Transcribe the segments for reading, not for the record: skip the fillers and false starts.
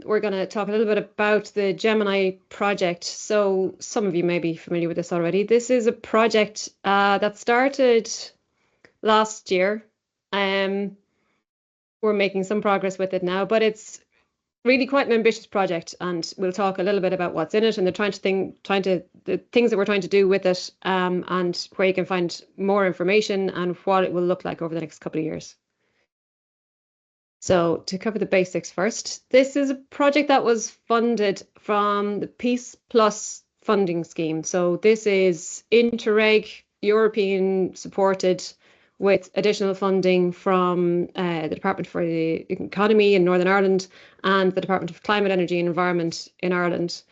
we're going to talk a little bit about the GEMINI project. So some of you may be familiar with this already. This is a project that started last year. We're making some progress with it now, but it's really quite an ambitious project, and we'll talk a little bit about what's in it and the the things that we're trying to do with it, and where you can find more information and what it will look like over the next couple of years. So to cover the basics first, this is a project that was funded from the Peace Plus funding scheme. So this is Interreg, European supported, with additional funding from the Department for the Economy in Northern Ireland and the Department of Climate, Energy and Environment in Ireland,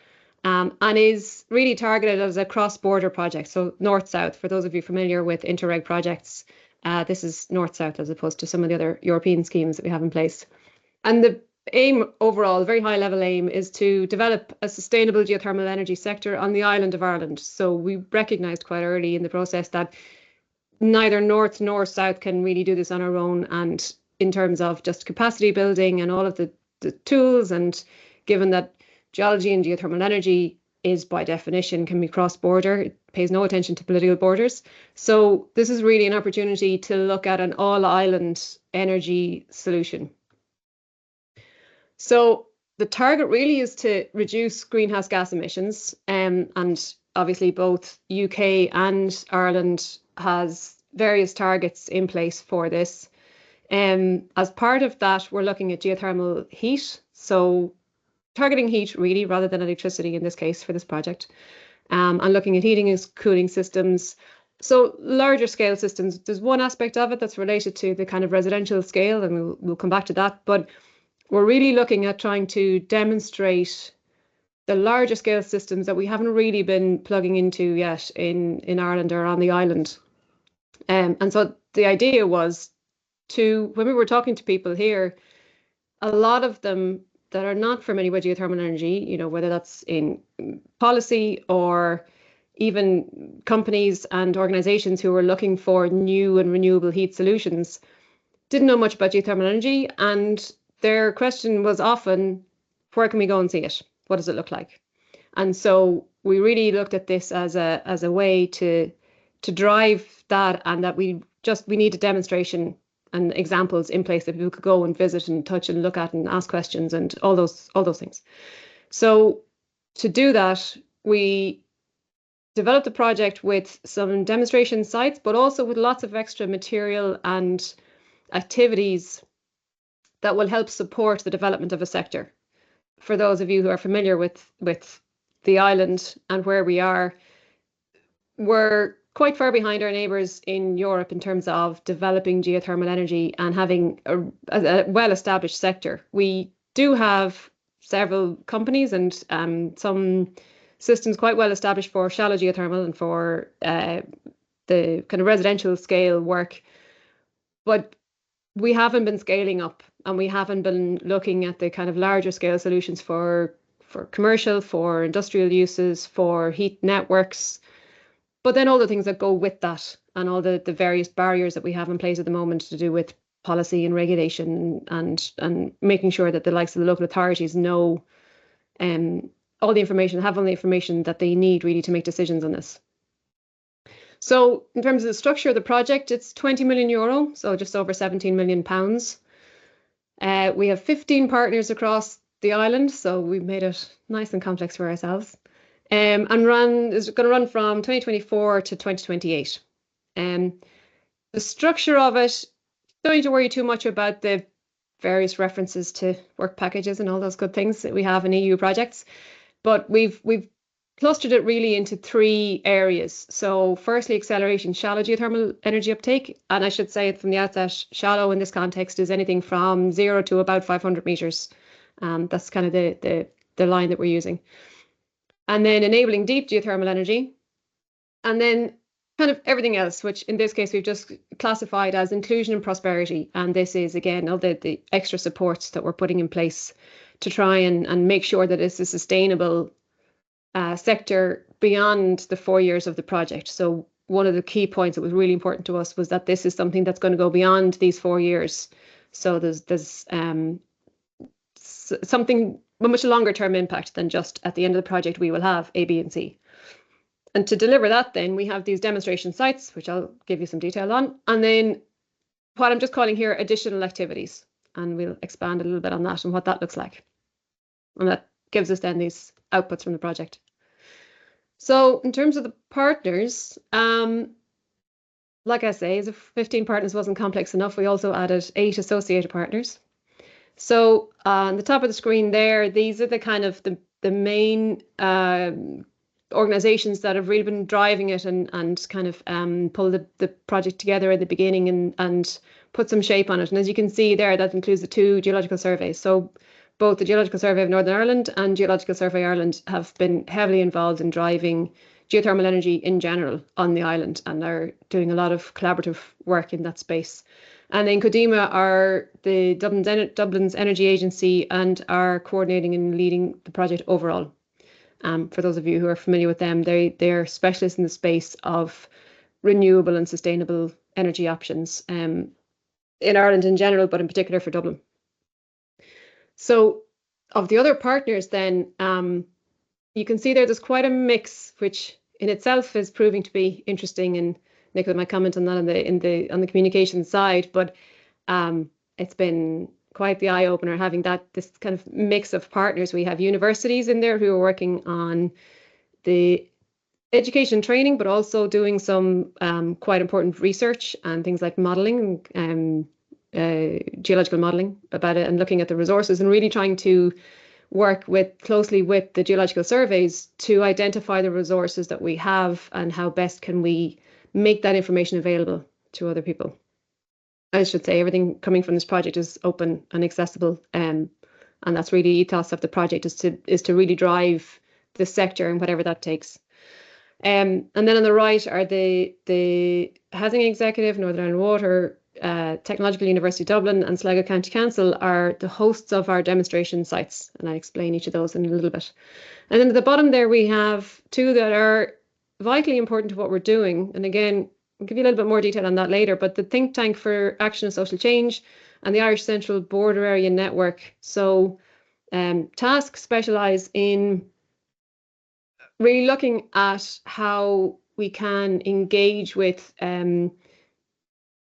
and is really targeted as a cross-border project. So north-south, for those of you familiar with Interreg projects, this is north-south as opposed to some of the other European schemes that we have in place. And the aim overall, very high-level aim, is to develop a sustainable geothermal energy sector on the island of Ireland. So we recognised quite early in the process that neither north nor south can really do this on our own. And in terms of just capacity building and all of the tools, and given that geology and geothermal energy is by definition can be cross-border, it pays no attention to political borders. So this is really an opportunity to look at an all-island energy solution. So the target really is to reduce greenhouse gas emissions, and obviously both UK and Ireland has various targets in place for this. As part of that, we're looking at geothermal heat, so targeting heat really rather than electricity in this case for this project, and looking at heating and cooling systems. So larger scale systems, there's one aspect of it that's related to the kind of residential scale, and we'll come back to that, but we're really looking at trying to demonstrate the larger scale systems that we haven't really been plugging into yet in Ireland or on the island. And so the idea was to, when we were talking to people here, a lot of them that are not familiar with geothermal energy, you know, whether that's in policy or even companies and organizations who were looking for new and renewable heat solutions, didn't know much about geothermal energy. And their question was often, where can we go and see it? What does it look like? And so we really looked at this as a way to drive that, and that we need a demonstration and examples in place that people could go and visit and touch and look at and ask questions and all those things. So to do that, we developed a project with some demonstration sites, but also with lots of extra material and activities that will help support the development of a sector. For those of you who are familiar with the island and where we are, we're quite far behind our neighbours in Europe in terms of developing geothermal energy and having a well-established sector. We do have several companies and some systems quite well established for shallow geothermal and for the kind of residential scale work, but we haven't been scaling up, and we haven't been looking at the kind of larger scale solutions for commercial, for industrial uses, for heat networks, but then all the things that go with that, and all the various barriers that we have in place at the moment to do with policy and regulation, and making sure that the likes of the local authorities know all the information, have all the information that they need really to make decisions on this. So in terms of the structure of the project, it's 20 million euro, so just over 17 million pounds. We have 15 partners across the island, so we've made it nice and complex for ourselves. And is going to run from 2024 to 2028. The structure of it, don't need to worry too much about the various references to work packages and all those good things that we have in EU projects, but we've clustered it really into three areas. So firstly, accelerating shallow geothermal energy uptake. And I should say it from the outset, shallow in this context is anything from 0 to about 500 meters. That's kind of the line that we're using. And then enabling deep geothermal energy. And then kind of everything else, which in this case we've just classified as inclusion and prosperity. And this is, again, all the extra supports that we're putting in place to try and make sure that it's a sustainable sector beyond the 4 years of the project. So one of the key points that was really important to us was that this is something that's going to go beyond these 4 years. So there's something a much longer term impact than just at the end of the project we will have A, B, and C. And to deliver that, then we have these demonstration sites, which I'll give you some detail on, and then what I'm just calling here additional activities, and we'll expand a little bit on that and what that looks like. And that gives us then these outputs from the project. So in terms of the partners, like I say, as if 15 partners wasn't complex enough, we also added 8 associated partners. So on the top of the screen there, these are the kind of the main organizations that have really been driving it and kind of pull the project together at the beginning and put some shape on it. And as you can see there, that includes the 2 geological surveys. So both the Geological Survey of Northern Ireland and Geological Survey Ireland have been heavily involved in driving geothermal energy in general on the island, and are doing a lot of collaborative work in that space. And then CODEMA are the Dublin's energy agency and are coordinating and leading the project overall. For those of you who are familiar with them, they're specialists in the space of renewable and sustainable energy options in Ireland in general, but in particular for Dublin. So of the other partners then, you can see there's quite a mix, which in itself is proving to be interesting, and Nicola might comment on that on the communication side, but it's been quite the eye-opener having this kind of mix of partners. We have universities in there who are working on the education training, but also doing some quite important research and things like modelling, geological modelling about it, and looking at the resources and really trying to work closely with the geological surveys to identify the resources that we have and how best can we make that information available to other people. I should say everything coming from this project is open and accessible, and that's really the ethos of the project, is to really drive the sector and whatever that takes. And then on the right are the Housing Executive, Northern Ireland Water, Technological University Dublin and Sligo County Council are the hosts of our demonstration sites, and I'll explain each of those in a little bit. And then at the bottom there we have 2 that are vitally important to what we're doing, and again I'll give you a little bit more detail on that later, but the Think Tank for Action and Social Change and the Irish Central Border Area Network. So TASC specialise in really looking at how we can engage with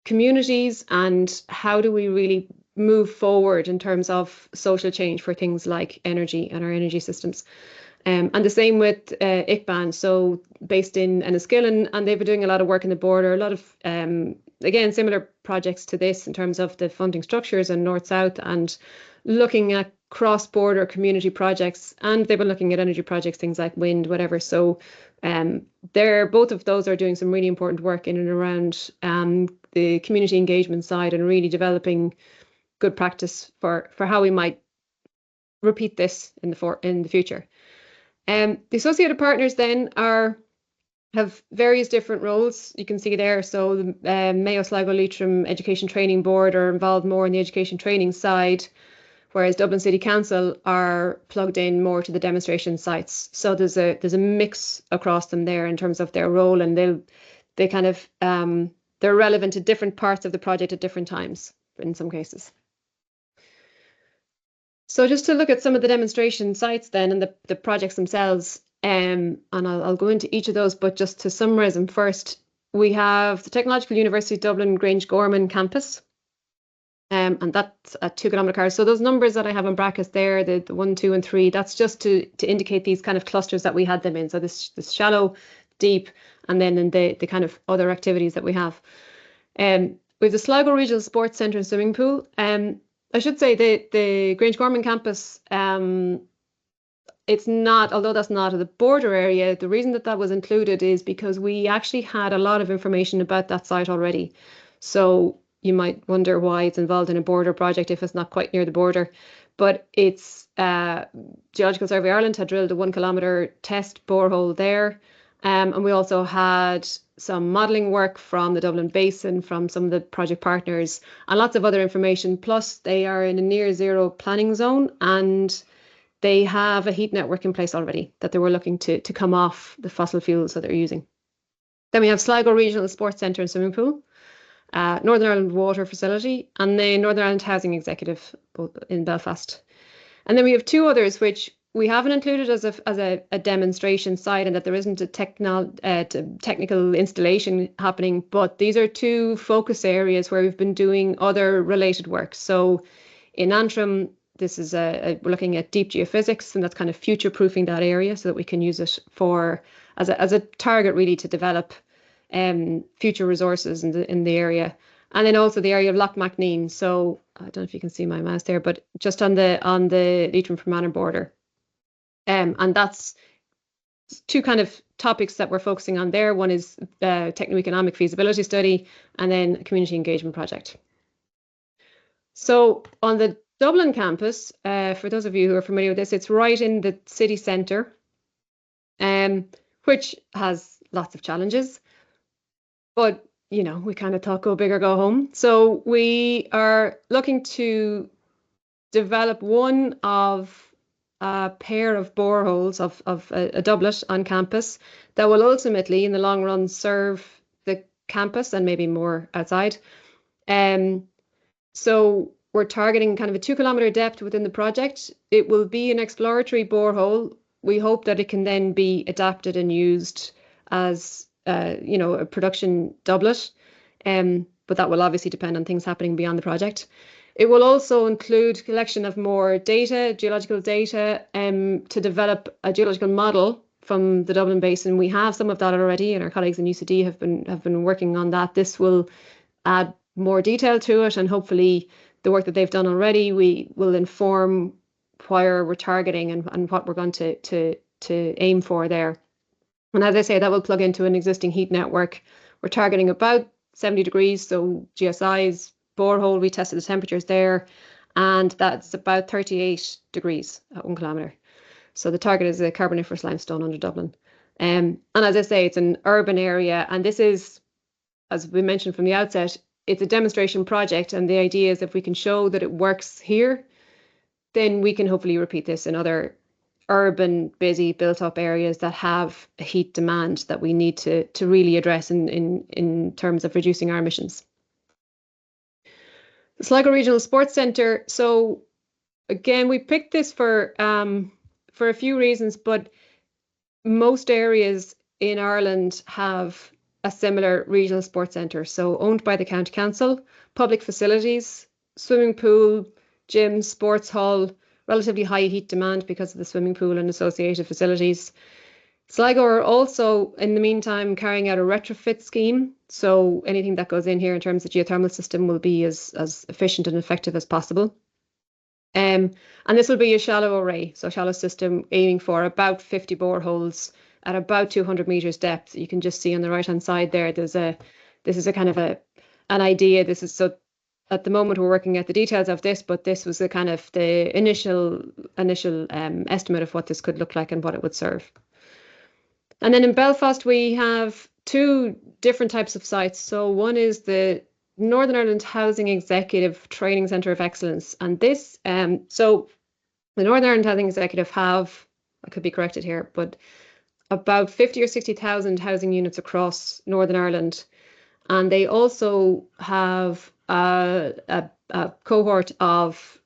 communities and how do we really move forward in terms of social change for things like energy and our energy systems. And the same with ICBAN, so based in Enniskillen, and they've been doing a lot of work in the border, a lot of, again, similar projects to this in terms of the funding structures and north-south, and looking at cross-border community projects, and they've been looking at energy projects, things like wind, whatever. So both of those are doing some really important work in and around the community engagement side, and really developing good practice for how we might repeat this in the future. The associated partners then have various different roles. You can see there. So the Mayo Sligo Leitrim Education Training Board are involved more in the education training side, whereas Dublin City Council are plugged in more to the demonstration sites. So there's a mix across them there in terms of their role, and they kind of they're relevant to different parts of the project at different times in some cases. So just to look at some of the demonstration sites then and the projects themselves, and I'll go into each of those, but just to summarise them first, we have the Technological University of Dublin Grangegorman campus, and that's a 2 kilometre card. So those numbers that I have in brackets there, the 1, 2 and 3, that's just to indicate these kind of clusters that we had them in. So this shallow, deep, and then in the kind of other activities that we have. We have the Sligo Regional Sports Centre and Swimming Pool. I should say the Grangegorman campus, it's not, although that's not the border area, the reason that was included is because we actually had a lot of information about that site already. So you might wonder why it's involved in a border project if it's not quite near the border. But it's Geological Survey Ireland had drilled a 1 kilometre test borehole there. And we also had some modelling work from the Dublin Basin, from some of the project partners, and lots of other information. Plus, they are in a near zero planning zone, and they have a heat network in place already that they were looking to come off the fossil fuels that they're using. Then we have Sligo Regional Sports Centre and Swimming Pool, Northern Ireland Water Facility, and the Northern Ireland Housing Executive, both in Belfast. And then we have two others which we haven't included as a demonstration site, and that there isn't a technical installation happening, but these are two focus areas where we've been doing other related work. So in Antrim, this is we're looking at deep geophysics, and that's kind of future-proofing that area so that we can use it for as a target really to develop future resources in the area. And then also the area of Loch Macnean. So I don't know if you can see my mouse there, but just on the Leitrim-Fermanagh border. And that's two kind of topics that we're focusing on there. One is techno-economic feasibility study, and then a community engagement project. So on the Dublin campus, for those of you who are familiar with this, it's right in the city centre, which has lots of challenges. But, you know, we kind of thought go big or go home. So we are looking to develop one of a pair of boreholes of a doublet on campus that will ultimately, in the long run, serve the campus and maybe more outside. So we're targeting kind of a 2-kilometre depth within the project. It will be an exploratory borehole. We hope that it can then be adapted and used as you know, a production doublet. But that will obviously depend on things happening beyond the project. It will also include collection of more data, geological data, to develop a geological model from the Dublin Basin. We have some of that already, and our colleagues in UCD have been working on that. This will add more detail to it, and hopefully the work that they've done already will inform where we're targeting and what we're going to aim for there. And as I say, that will plug into an existing heat network. We're targeting about 70 degrees, so GSI's borehole, we tested the temperatures there, and that's about 38 degrees at 1 kilometre. So the target is a carboniferous limestone under Dublin. And as I say, it's an urban area, and this is, as we mentioned from the outset, it's a demonstration project, and the idea is if we can show that it works here, then we can hopefully repeat this in other urban, busy, built-up areas that have a heat demand that we need to really address in terms of reducing our emissions. The Sligo Regional Sports Centre. So again, we picked this for a few reasons, but most areas in Ireland have a similar regional sports centre. So owned by the County Council, public facilities, swimming pool, gym, sports hall, relatively high heat demand because of the swimming pool and associated facilities. Sligo are also, in the meantime, carrying out a retrofit scheme. So anything that goes in here in terms of geothermal system will be as efficient and effective as possible. And this will be a shallow array, so shallow system aiming for about 50 boreholes at about 200 meters depth. You can just see on the right-hand side there, this is a kind of an idea. This is so. At the moment, we're working out the details of this, but this was the kind of the initial estimate of what this could look like and what it would serve. And then in Belfast, we have two different types of sites. So one is the Northern Ireland Housing Executive Training Centre of Excellence. And this, so the Northern Ireland Housing Executive have, I could be corrected here, but about 50 or 60,000 housing units across Northern Ireland. And they also have a cohort of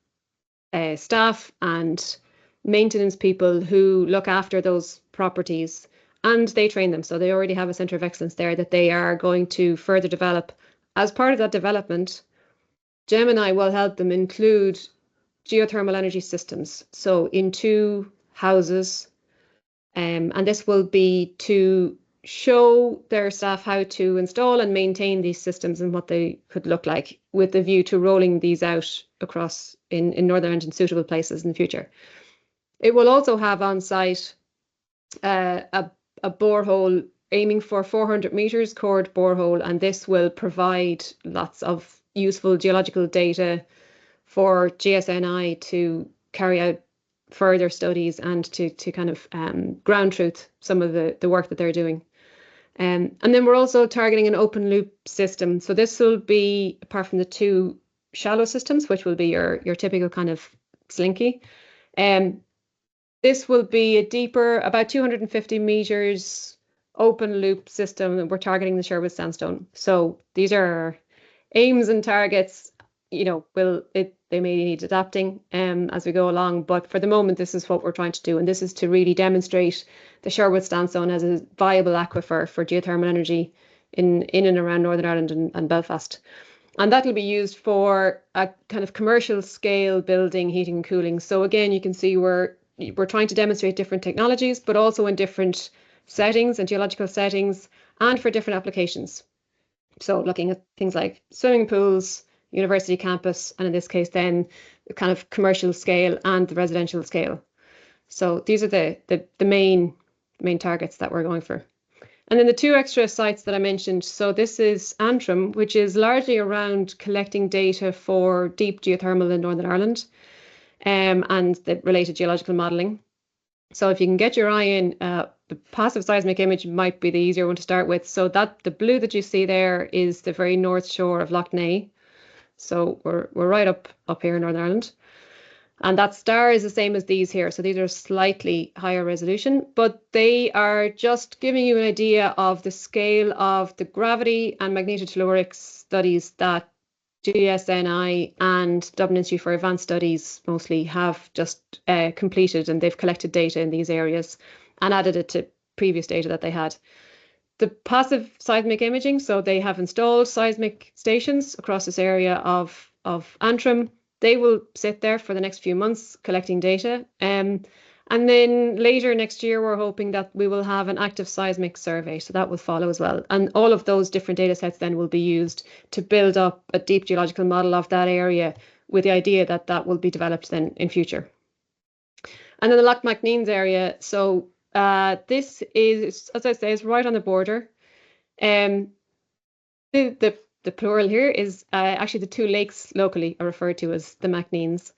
staff and maintenance people who look after those properties, and they train them. So they already have a centre of excellence there that they are going to further develop. As part of that development, GEMINI will help them include geothermal energy systems. So in 2 houses, and this will be to show their staff how to install and maintain these systems and what they could look like, with the view to rolling these out across in Northern Ireland in suitable places in the future. It will also have on site a borehole aiming for 400 meters cored borehole, and this will provide lots of useful geological data for GSNI to carry out further studies and to kind of ground truth some of the work that they're doing. And then we're also targeting an open loop system. So this will be, apart from the 2 shallow systems, which will be your typical kind of slinky, this will be a deeper, about 250 meters open loop system, and we're targeting the Sherwood sandstone. So these are aims and targets. they may need adapting as we go along. But for the moment, this is what we're trying to do. And this is to really demonstrate the Sherwood Sandstone as a viable aquifer for geothermal energy in and around Northern Ireland and Belfast. And that will be used for a kind of commercial scale building, heating and cooling. So again, you can see we're trying to demonstrate different technologies, but also in different settings and geological settings and for different applications. So looking at things like swimming pools, university campus, and in this case then the kind of commercial scale and the residential scale. So these are the main targets that we're going for. And then the two extra sites that I mentioned, so this is Antrim, which is largely around collecting data for deep geothermal in Northern Ireland and the related geological modelling. So if you can get your eye in, the passive seismic image might be the easier one to start with. So that the blue that you see there is the very north shore of Lough Neagh. So we're right up here in Northern Ireland. And that star is the same as these here. So these are slightly higher resolution, but they are just giving you an idea of the scale of the gravity and magnetotelluric studies that GSNI and Dublin Institute for Advanced Studies mostly have just completed, and they've collected data in these areas and added it to previous data that they had. The passive seismic imaging, so they have installed seismic stations across this area of Antrim. They will sit there for the next few months collecting data. And then later next year, we're hoping that we will have an active seismic survey. So that will follow as well. And all of those different data sets then will be used to build up a deep geological model of that area with the idea that that will be developed then in future. And then the Lough Macneans area. So this is, as I say, is right on the border. The plural here is actually the two lakes locally are referred to as the Macneans.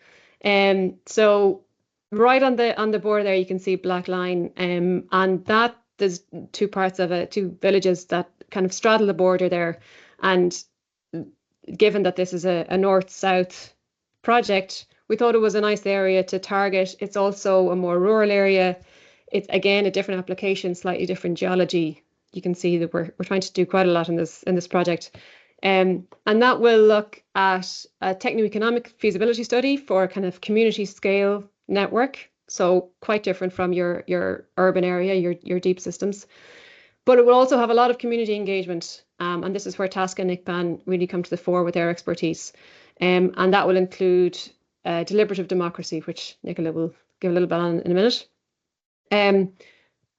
So right on the border there, you can see black line, and that there's two parts of it, two villages that kind of straddle the border there. And given that this is a north-south project, we thought it was a nice area to target. It's also a more rural area. It's again a different application, slightly different geology. You can see that we're trying to do quite a lot in this project. And that will look at a techno-economic feasibility study for a kind of community scale network. So quite different from your urban area, your deep systems. But it will also have a lot of community engagement. And this is where TASC and ICBAN really come to the fore with their expertise. And that will include deliberative democracy, which Nicola will give a little bit on in a minute. And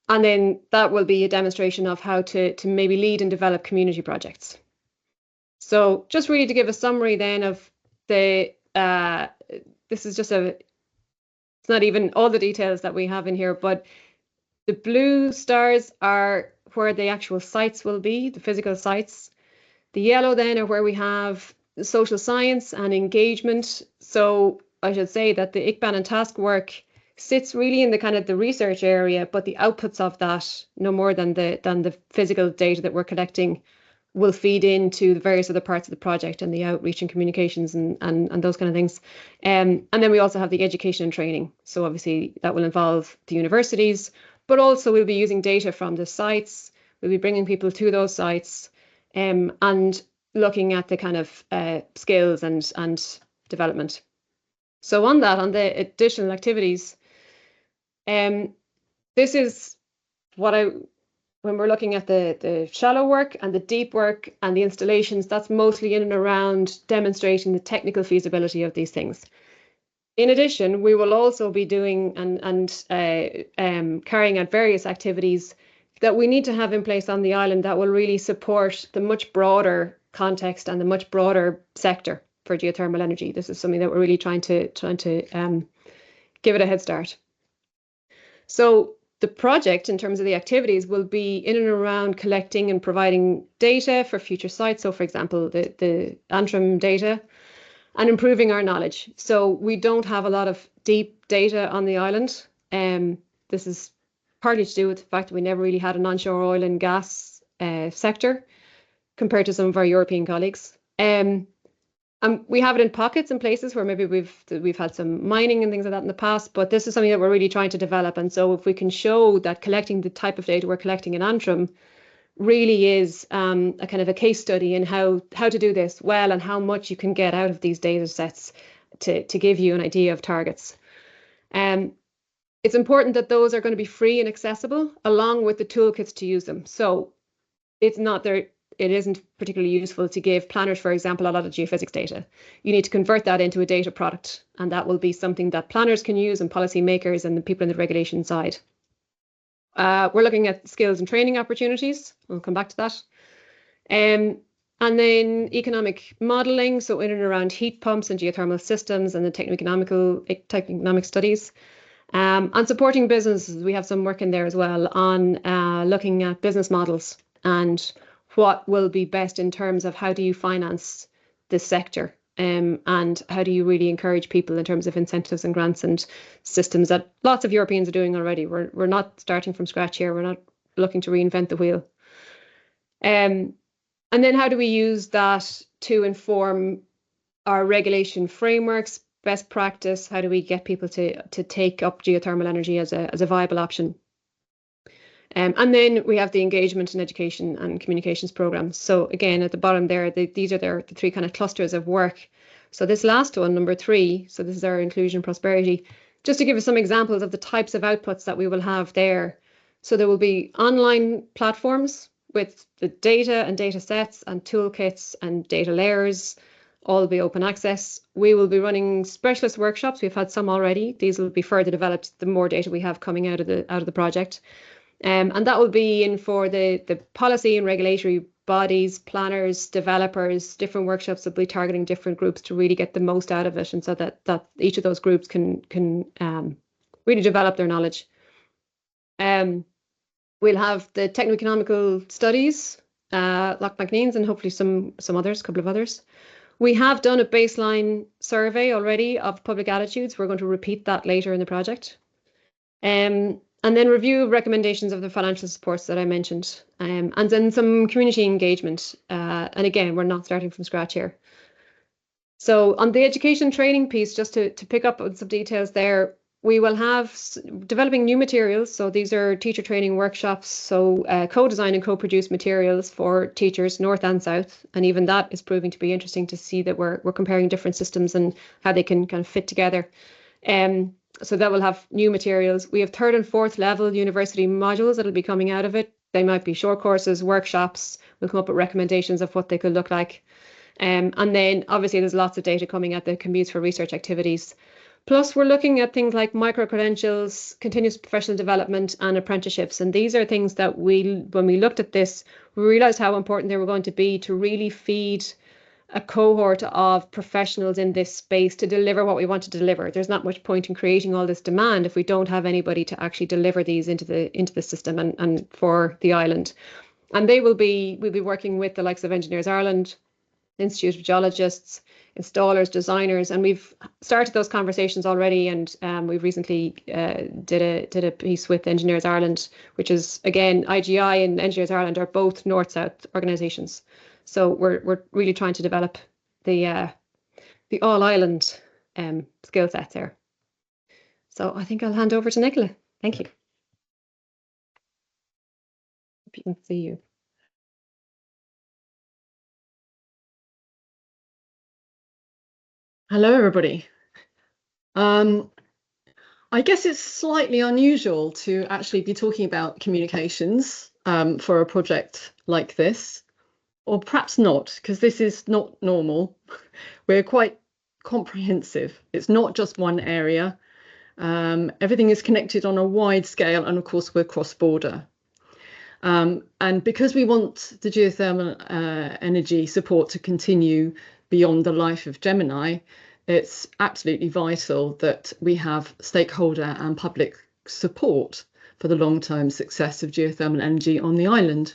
then that will be a demonstration of how to maybe lead and develop community projects. So just really to give a summary then of this is just it's not even all the details that we have in here, but the blue stars are where the actual sites will be, the physical sites. The yellow then are where we have social science and engagement. So I should say that the ICBAN and TASC work sits really in the kind of the research area, but the outputs of that, no more than the physical data that we're collecting, will feed into the various other parts of the project and the outreach and communications and those kind of things. And then we also have the education and training. So obviously that will involve the universities, but also we'll be using data from the sites. We'll be bringing people to those sites and looking at the kind of skills and development. So on the additional activities, this is what when we're looking at the shallow work and the deep work and the installations, that's mostly in and around demonstrating the technical feasibility of these things. In addition, we will also be doing and carrying out various activities that we need to have in place on the island that will really support the much broader context and the much broader sector for geothermal energy. This is something that we're really trying to give it a head start. So the project, in terms of the activities, will be in and around collecting and providing data for future sites. So, for example, the Antrim data, and improving our knowledge. So we don't have a lot of deep data on the island. This is partly to do with the fact that we never really had an onshore oil and gas sector compared to some of our European colleagues. We have it in pockets and places where maybe we've had some mining and things like that in the past, but this is something that we're really trying to develop. And so if we can show that collecting the type of data we're collecting in Antrim really is a kind of a case study in how to do this well and how much you can get out of these data sets to give you an idea of targets. It's important that those are going to be free and accessible along with the toolkits to use them. So it isn't particularly useful to give planners, for example, a lot of geophysics data. You need to convert that into a data product, and that will be something that planners can use and policymakers and the people in the regulation side. We're looking at skills and training opportunities. We'll come back to that. And then economic modelling, so in and around heat pumps and geothermal systems and the techno-economic studies. And supporting businesses, we have some work in there as well on looking at business models and what will be best in terms of how do you finance this sector, and how do you really encourage people in terms of incentives and grants and systems that lots of Europeans are doing already. We're not starting from scratch here. We're not looking to reinvent the wheel. And then how do we use that to inform our regulation frameworks, best practice? How do we get people to take up geothermal energy as a viable option? And then we have the engagement and education and communications programs. So again, at the bottom there, these are the three kind of clusters of work. So this last one, number 3, so this is our inclusion prosperity, just to give us some examples of the types of outputs that we will have there. So there will be online platforms with the data and data sets and toolkits and data layers, all will be open access. We will be running specialist workshops. We've had some already. These will be further developed the more data we have coming out of the project. And that will be in for the policy and regulatory bodies, planners, developers. Different workshops will be targeting different groups to really get the most out of it, and so that each of those groups can really develop their knowledge. We'll have the techno-economical studies, Loch McNeans, and hopefully some others, a couple of others. We have done a baseline survey already of public attitudes. We're going to repeat that later in the project. And then review recommendations of the financial supports that I mentioned, and then some community engagement. And again, we're not starting from scratch here. So on the education training piece, just to pick up on some details there, we will have developing new materials. So these are teacher training workshops, so co-design and co-produce materials for teachers north and south. And even that is proving to be interesting to see that we're comparing different systems and how they can kind of fit together. So that will have new materials. We have 3rd and 4th level university modules that'll be coming out of it. They might be short courses, workshops. We'll come up with recommendations of what they could look like. And then obviously there's lots of data coming out that can be used for research activities. Plus we're looking at things like micro-credentials, continuous professional development and apprenticeships. And these are things that when we looked at this, we realised how important they were going to be to really feed a cohort of professionals in this space to deliver what we want to deliver. There's not much point in creating all this demand if we don't have anybody to actually deliver these into the system and for the island. And we'll be working with the likes of Engineers Ireland, Institute of Geologists, installers, designers, and we've started those conversations already. And we've recently did a piece with Engineers Ireland, which is, again, IGI and Engineers Ireland are both north-south organisations. So we're really trying to develop the all-island skill sets there. So I think I'll hand over to Nicola. Thank you. Hope you can see you. Hello, everybody. I guess it's slightly unusual to actually be talking about communications for a project like this. Or perhaps not, because this is not normal. We're quite comprehensive. It's not just one area. Everything is connected on a wide scale, and of course we're cross-border. And because we want the geothermal energy support to continue beyond the life of Gemini, it's absolutely vital that we have stakeholder and public support for the long-term success of geothermal energy on the island.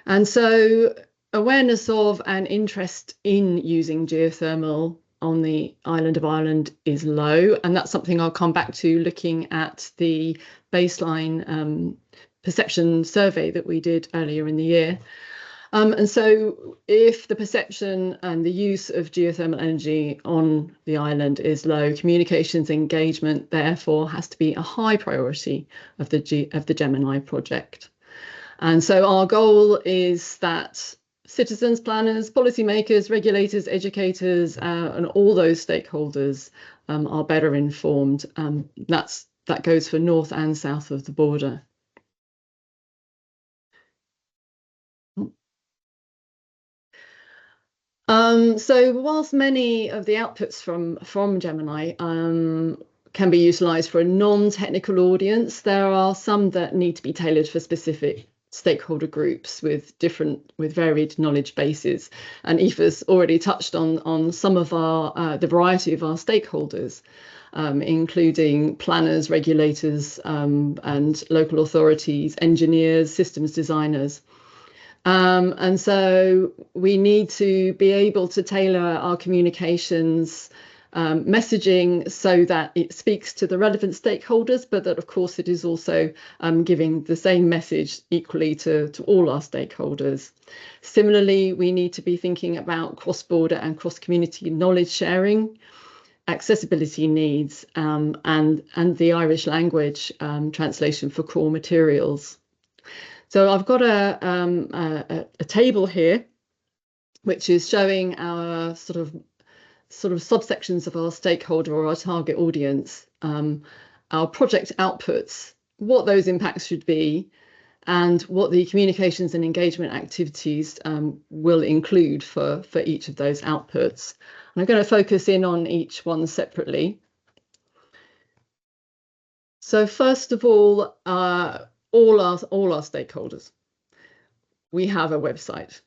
And so awareness of and interest in using geothermal on the island of Ireland is low. And that's something I'll come back to looking at the baseline perception survey that we did earlier in the year. And so if the perception and the use of geothermal energy on the island is low, communications engagement therefore has to be a high priority of the Gemini project. And so our goal is that citizens, planners, policymakers, regulators, educators, and all those stakeholders are better informed. That goes for north and south of the border. So whilst many of the outputs from Gemini can be utilised for a non-technical audience, there are some that need to be tailored for specific stakeholder groups with varied knowledge bases. And Aoife's already touched on some of the variety of our stakeholders, including planners, regulators, and local authorities, engineers, systems designers. And so we need to be able to tailor our communications messaging so that it speaks to the relevant stakeholders, but that of course it is also giving the same message equally to all our stakeholders. Similarly, we need to be thinking about cross-border and cross-community knowledge sharing, accessibility needs, and the Irish language translation for core materials. So I've got a table here, which is showing our sort of subsections of our stakeholder or our target audience, our project outputs, what those impacts should be, and what the communications and engagement activities will include for each of those outputs. And I'm going to focus in on each one separately. So first of all our stakeholders. We have a website,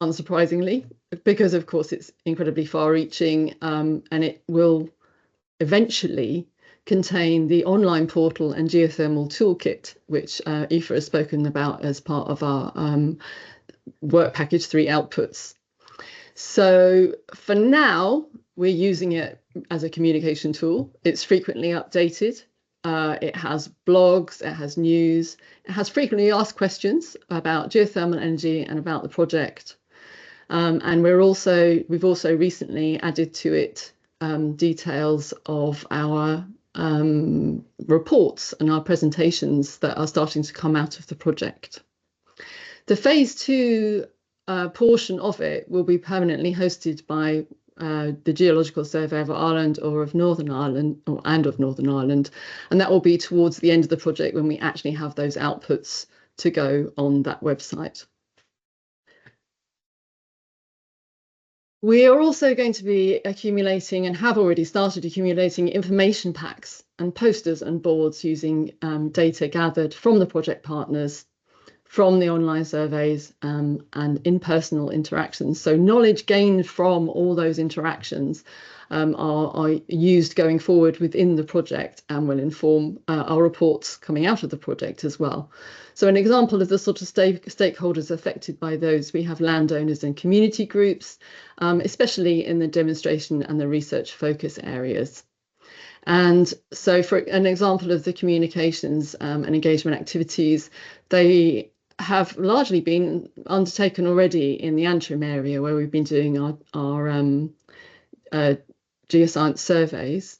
unsurprisingly, because of course it's incredibly far-reaching, and it will eventually contain the online portal and geothermal toolkit, which Aoife has spoken about as part of our work package 3 outputs. So for now, we're using it as a communication tool. It's frequently updated. It has blogs, it has news, it has frequently asked questions about geothermal energy and about the project. And we've also recently added to it details of our reports and our presentations that are starting to come out of the project. The phase 2 portion of it will be permanently hosted by the Geological Survey of Ireland or of Northern Ireland, and that will be towards the end of the project when we actually have those outputs to go on that website. We are also going to be accumulating, and have already started accumulating, information packs and posters and boards using data gathered from the project partners, from the online surveys, and in-personal interactions. So knowledge gained from all those interactions are used going forward within the project and will inform our reports coming out of the project as well. So an example of the sort of stakeholders affected by those, we have landowners and community groups, especially in the demonstration and the research focus areas. And so for an example of the communications and engagement activities, they have largely been undertaken already in the Antrim area, where we've been doing our geoscience surveys.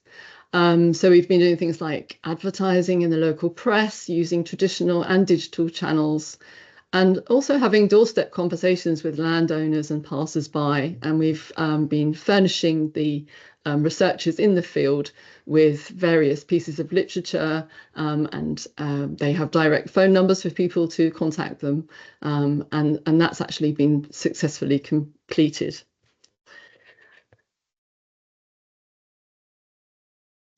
So we've been doing things like advertising in the local press, using traditional and digital channels, and also having doorstep conversations with landowners and passers-by. And we've been furnishing the researchers in the field with various pieces of literature, and they have direct phone numbers for people to contact them, and that's actually been successfully completed.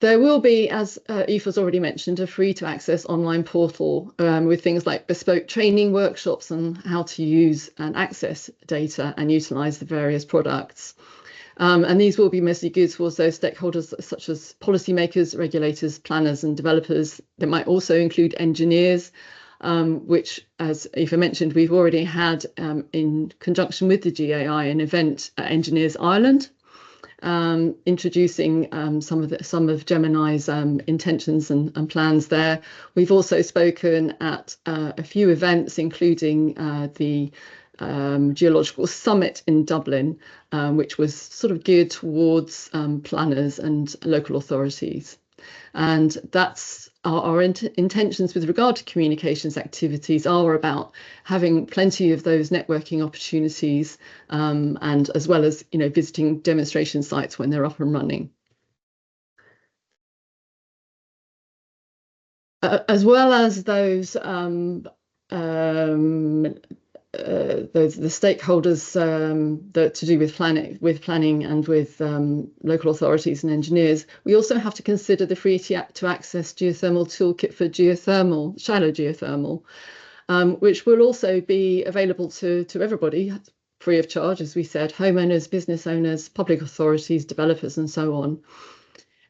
There will be, as Aoife's already mentioned, a free-to-access online portal with things like bespoke training workshops on how to use and access data and utilise the various products. And these will be mostly geared towards those stakeholders such as policymakers, regulators, planners and developers. They might also include engineers, which, as Aoife mentioned, we've already had in conjunction with the GAI an event at Engineers Ireland, introducing some of Gemini's intentions and plans there. We've also spoken at a few events, including the Geological Summit in Dublin, which was sort of geared towards planners and local authorities. And that's our intentions with regard to communications activities are about having plenty of those networking opportunities, and as well as, you know, visiting demonstration sites when they're up and running. As well as those the stakeholders that to do with planning and with local authorities and engineers, we also have to consider the free to access geothermal toolkit for geothermal, shallow geothermal, which will also be available to everybody free of charge, as we said, homeowners, business owners, public authorities, developers, and so on.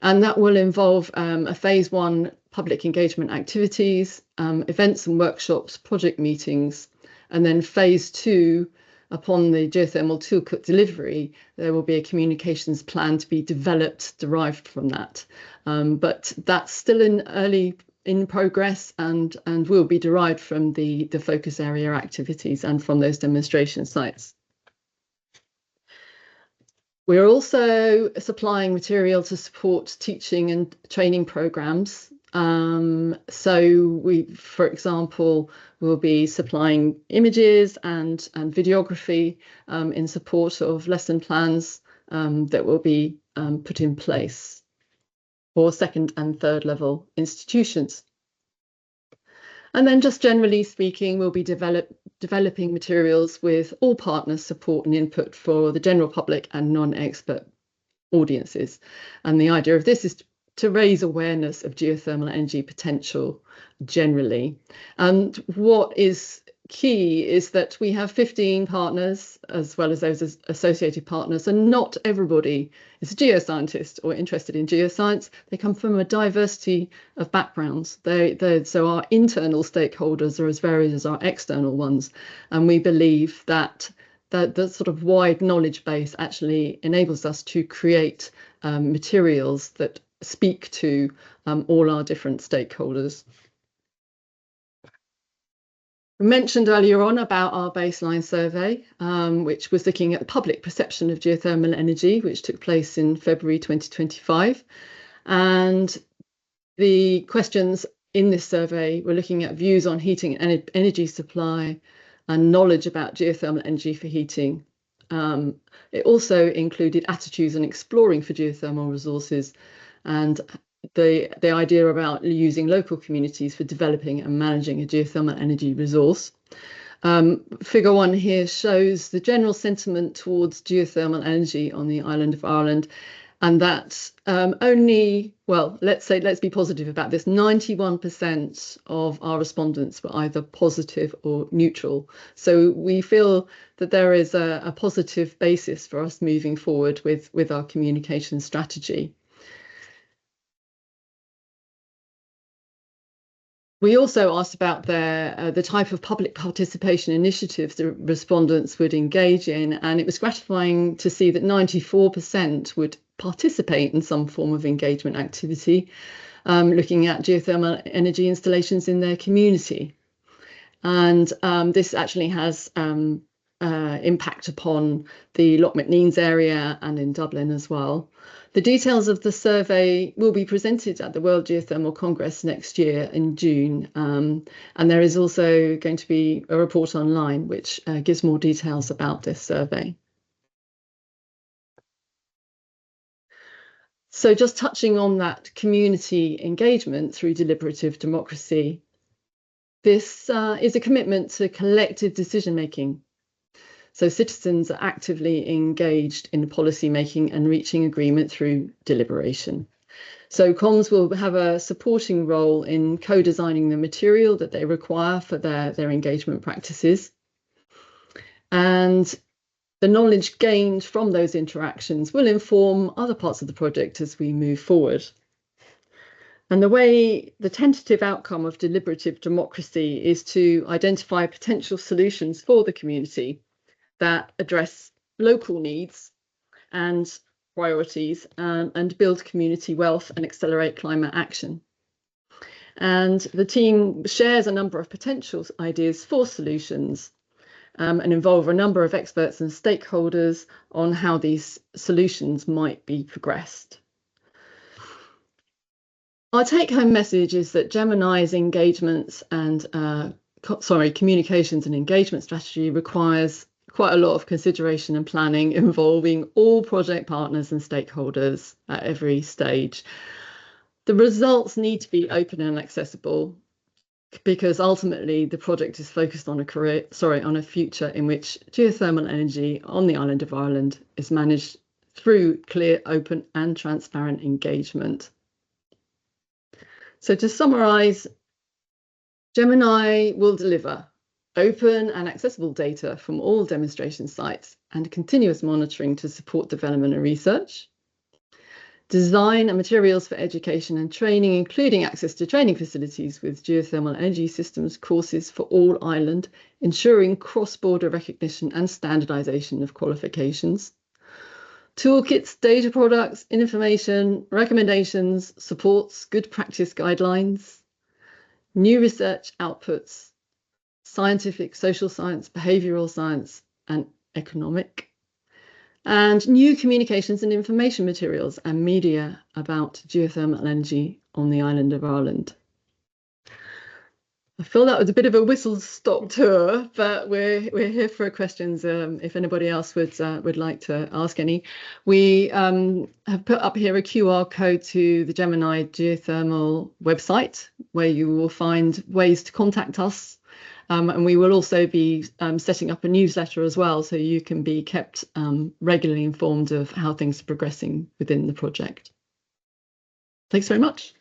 And that will involve a phase 1 public engagement activities, events and workshops, project meetings. And then phase 2, upon the geothermal toolkit delivery, there will be a communications plan to be developed, derived from that. But that's still in progress and will be derived from the focus area activities and from those demonstration sites. We're also supplying material to support teaching and training programs. So we, for example, will be supplying images and videography in support of lesson plans that will be put in place for second and third level institutions. And then just generally speaking, we'll be developing materials with all partners' support and input for the general public and non-expert audiences. And the idea of this is to raise awareness of geothermal energy potential generally. And what is key is that we have 15 partners as well as those associated partners, and not everybody is a geoscientist or interested in geoscience. They come from a diversity of backgrounds. So our internal stakeholders are as varied as our external ones, and we believe that the sort of wide knowledge base actually enables us to create materials that speak to all our different stakeholders. We mentioned earlier on about our baseline survey, which was looking at the public perception of geothermal energy, which took place in February 2025. And the questions in this survey were looking at views on heating and energy supply and knowledge about geothermal energy for heating. It also included attitudes and exploring for geothermal resources, and the idea about using local communities for developing and managing a geothermal energy resource. Figure 1 here shows the general sentiment towards geothermal energy on the island of Ireland, and that let's be positive about this, 91% of our respondents were either positive or neutral. So we feel that there is a positive basis for us moving forward with our communication strategy. We also asked about the type of public participation initiatives the respondents would engage in, and it was gratifying to see that 94% would participate in some form of engagement activity, looking at geothermal energy installations in their community. And this actually has impact upon the Loch McNeans area and in Dublin as well. The details of the survey will be presented at the World Geothermal Congress next year in June, and there is also going to be a report online which gives more details about this survey. So just touching on that community engagement through deliberative democracy, this is a commitment to collective decision making. So citizens are actively engaged in policy making and reaching agreement through deliberation. So comms will have a supporting role in co-designing the material that they require for their engagement practices. And the knowledge gained from those interactions will inform other parts of the project as we move forward. And the tentative outcome of deliberative democracy is to identify potential solutions for the community that address local needs and priorities and build community wealth and accelerate climate action. And the team shares a number of potential ideas for solutions and involve a number of experts and stakeholders on how these solutions might be progressed. Our take-home message is that Gemini's engagements and communications and engagement strategy requires quite a lot of consideration and planning involving all project partners and stakeholders at every stage. The results need to be open and accessible, because ultimately the project is focused on a future in which geothermal energy on the island of Ireland is managed through clear, open and transparent engagement. So to summarise, Gemini will deliver open and accessible data from all demonstration sites and continuous monitoring to support development and research. Design and materials for education and training, including access to training facilities with geothermal energy systems courses for all Ireland, ensuring cross-border recognition and standardisation of qualifications. Toolkits, data products, information, recommendations, supports, good practice guidelines, new research outputs, scientific, social science, behavioural science and economic, and new communications and information materials and media about geothermal energy on the island of Ireland. I feel that was a bit of a whistle-stop tour, but we're here for questions if anybody else would like to ask any. We have put up here a QR code to the GEMINI Geothermal website, where you will find ways to contact us. And we will also be setting up a newsletter as well, so you can be kept regularly informed of how things are progressing within the project. Thanks very much.